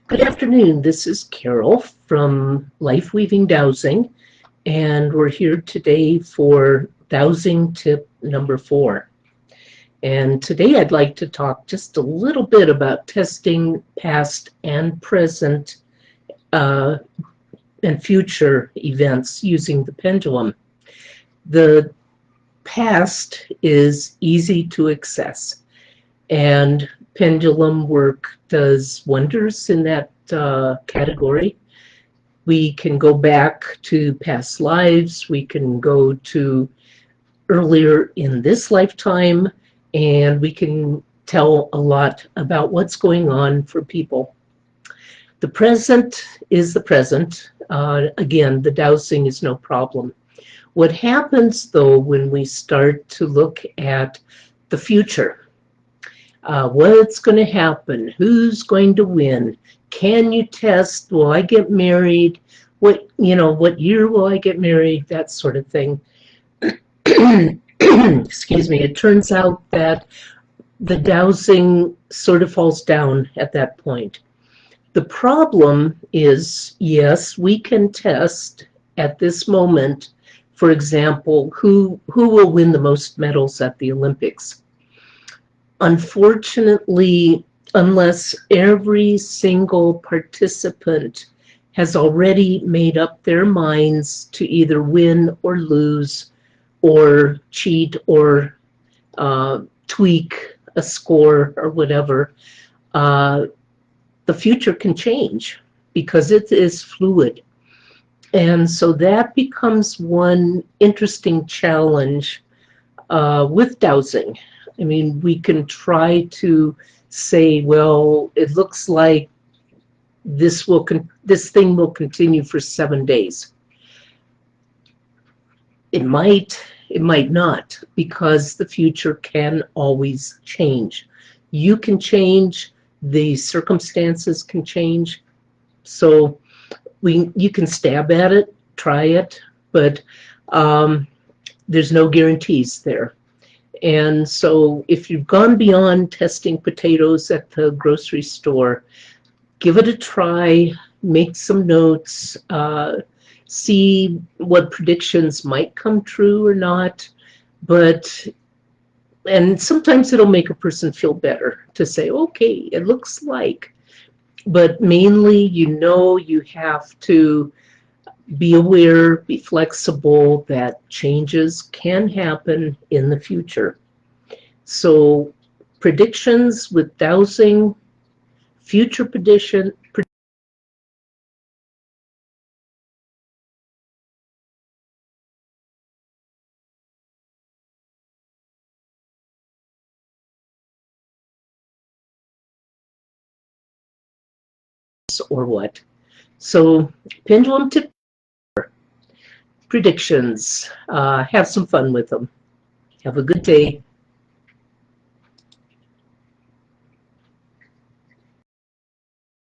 Good afternoon. This is Carole from Life Weaving Dowsing, and we're here today for dowsing tip number 4. And today I'd like to talk just a little bit about testing past and present and future events using the pendulum. The past is easy to access, and pendulum work does wonders in that category. We can go back to past lives, we can go to earlier in this lifetime, and we can tell a lot about what's going on for people. The present is the present. Again, the dowsing is no problem. What happens, though, when we start to look at the future, what's going to happen, who's going to win, can you test, will I get married, what year will I get married, that sort of thing. Excuse me. It turns out that the dowsing sort of falls down at that point. The problem is, yes, we can test at this moment, for example, who will win the most medals at the Olympics. Unfortunately, unless every single participant has already made up their minds to either win or lose or cheat or tweak a score or whatever, the future can change because it is fluid. And so that becomes one interesting challenge with dowsing. I mean, we can try to say, well, it looks like this thing will continue for 7 days. It might not, because the future can always change. You can change, the circumstances can change. So you can stab at it, try it, but there's no guarantees there. And so if you've gone beyond testing potatoes at the grocery store, give it a try, make some notes, see what predictions might come true or not. And sometimes it'll make a person feel better to say, okay, it looks like. But mainly, you have to be aware, be flexible that changes can happen in the future. So predictions with dowsing, future prediction, or what. So pendulum tip predictions. Have some fun with them. Have a good day.